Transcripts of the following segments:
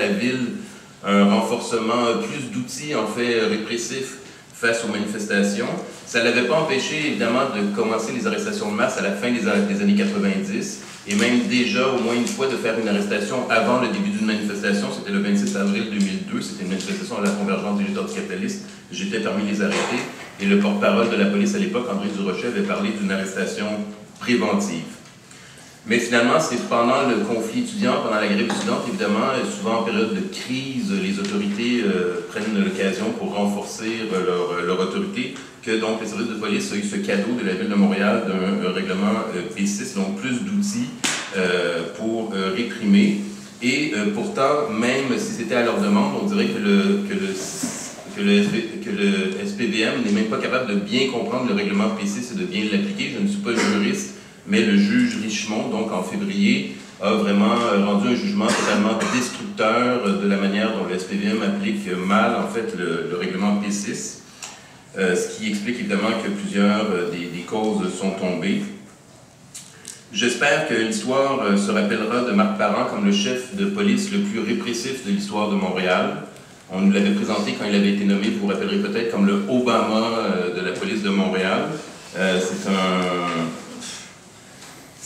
la ville un renforcement, plus d'outils en fait répressifs face aux manifestations. Ça ne l'avait pas empêché évidemment de commencer les arrestations de masse à la fin des années 90 et même déjà au moins une fois de faire une arrestation avant le début d'une manifestation. C'était le 26 avril 2002, c'était une manifestation à la Convergence des luttes anticapitalistes. J'étais parmi les arrêtés et le porte-parole de la police à l'époque, André Durocher, avait parlé d'une arrestation préventive. Mais finalement, c'est pendant le conflit étudiant, pendant la grève étudiante, évidemment, souvent en période de crise, les autorités prennent l'occasion pour renforcer leur autorité, que donc les services de police ont eu ce cadeau de la Ville de Montréal d'un règlement P6, donc plus d'outils pour réprimer. Et pourtant, même si c'était à leur demande, on dirait que le SPVM n'est même pas capable de bien comprendre le règlement P6 et de bien l'appliquer. Je ne suis pas juriste, mais le juge Richemont, donc en février, a vraiment rendu un jugement totalement destructeur de la manière dont le SPVM applique mal en fait le règlement P6, ce qui explique évidemment que plusieurs des causes sont tombées. J'espère que l'histoire se rappellera de Marc Parent comme le chef de police le plus répressif de l'histoire de Montréal. On nous l'avait présenté quand il avait été nommé, vous vous rappellerez peut-être, comme le Obama de la police de Montréal.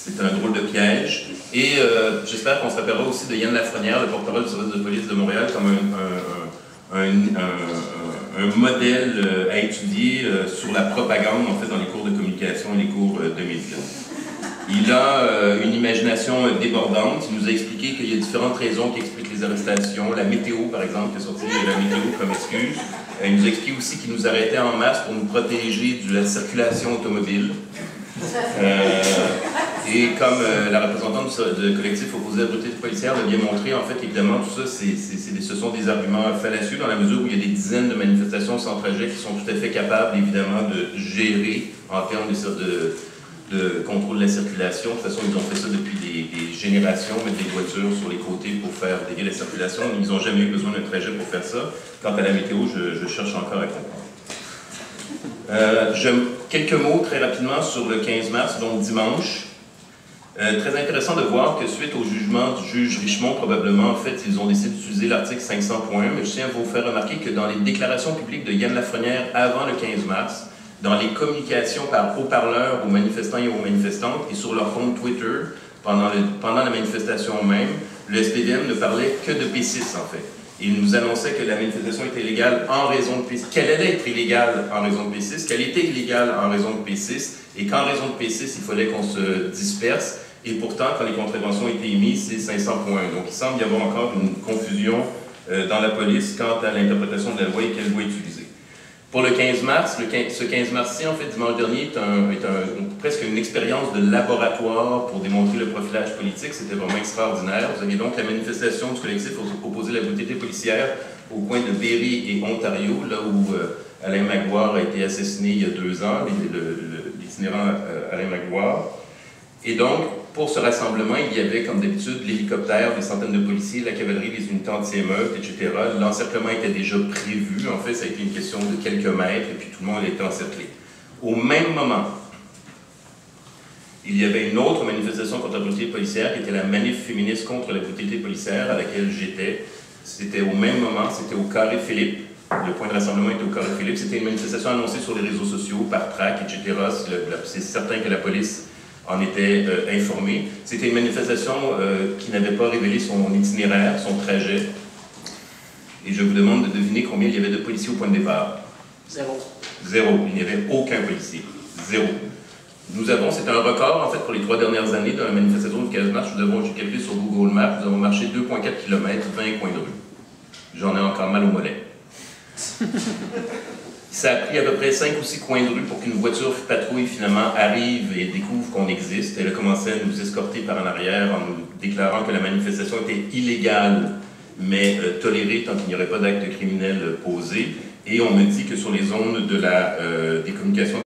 C'est un drôle de piège. Et j'espère qu'on se rappellera aussi de Yann Lafrenière, le porte-parole du service de police de Montréal, comme un modèle à étudier sur la propagande, en fait, dans les cours de communication et les cours de médias. Il a une imagination débordante. Il nous a expliqué qu'il y a différentes raisons qui expliquent les arrestations. La météo, par exemple, qui a sorti la météo comme excuse. Il nous a expliqué aussi qu'il nous arrêtait en masse pour nous protéger de la circulation automobile. Et comme la représentante du collectif opposé à la brutalité policière l'a bien montré, en fait, évidemment, tout ça, ce sont des arguments fallacieux dans la mesure où il y a des dizaines de manifestations sans trajet qui sont tout à fait capables, évidemment, de gérer en termes de contrôle de la circulation. De toute façon, ils ont fait ça depuis des générations, mettre des voitures sur les côtés pour faire dévier la circulation. Ils n'ont jamais eu besoin d'un trajet pour faire ça. Quant à la météo, je cherche encore à comprendre. Quelques mots très rapidement sur le 15 mars, donc dimanche. Très intéressant de voir que suite au jugement du juge Richemont, probablement, en fait, ils ont décidé d'utiliser l'article 500.1, mais je tiens à vous faire remarquer que dans les déclarations publiques de Yann Lafrenière avant le 15 mars, dans les communications par haut-parleur aux manifestants et aux manifestantes et sur leur compte Twitter, pendant la manifestation même, le SPVM ne parlait que de P6, en fait. Il nous annonçait que la manifestation était illégale en raison de P6, qu'elle allait être illégale en raison de P6, qu'elle était illégale en raison de P6, et qu'en raison de P6, il fallait qu'on se disperse. Et pourtant, quand les contraventions étaient émises, c'est 500.1. Donc, il semble y avoir encore une confusion dans la police quant à l'interprétation de la loi et quelle loi utiliser. Pour le 15 mars, ce 15 mars-ci, en fait, dimanche dernier, est presque une expérience de laboratoire pour démontrer le profilage politique. C'était vraiment extraordinaire. Vous aviez donc la manifestation du collectif opposé à la brutalité policière au coin de Berry et Ontario, là où Alain Magloire a été assassiné il y a 2 ans, l'itinérant Alain Magloire. Et donc, pour ce rassemblement, il y avait, comme d'habitude, l'hélicoptère, des centaines de policiers, la cavalerie, les unités anti-émeutes, etc. L'encerclement était déjà prévu. En fait, ça a été une question de quelques mètres, et puis tout le monde était encerclé. Au même moment, il y avait une autre manifestation contre la brutalité policière, qui était la manif féministe contre la brutalité policière, à laquelle j'étais. C'était au même moment, c'était au Carré Philippe. Le point de rassemblement était au Carré Philippe. C'était une manifestation annoncée sur les réseaux sociaux, par tract, etc. C'est certain que la police en était informé. C'était une manifestation qui n'avait pas révélé son itinéraire, son trajet. Et je vous demande de deviner combien il y avait de policiers au point de départ. 0. 0. Il n'y avait aucun policier. 0. C'est un record, en fait, pour les 3 dernières années dans la manifestation du 15 mars. J'ai calculé sur Google Maps, nous avons marché 2,4 km, 20 coins de rue. J'en ai encore mal au mollet. Ça a pris à peu près 5 ou 6 coins de rue pour qu'une voiture patrouille finalement arrive et découvre qu'on existe. Elle a commencé à nous escorter par en arrière en nous déclarant que la manifestation était illégale, mais tolérée tant qu'il n'y aurait pas d'acte criminel posé. Et on me dit que sur les ondes des communications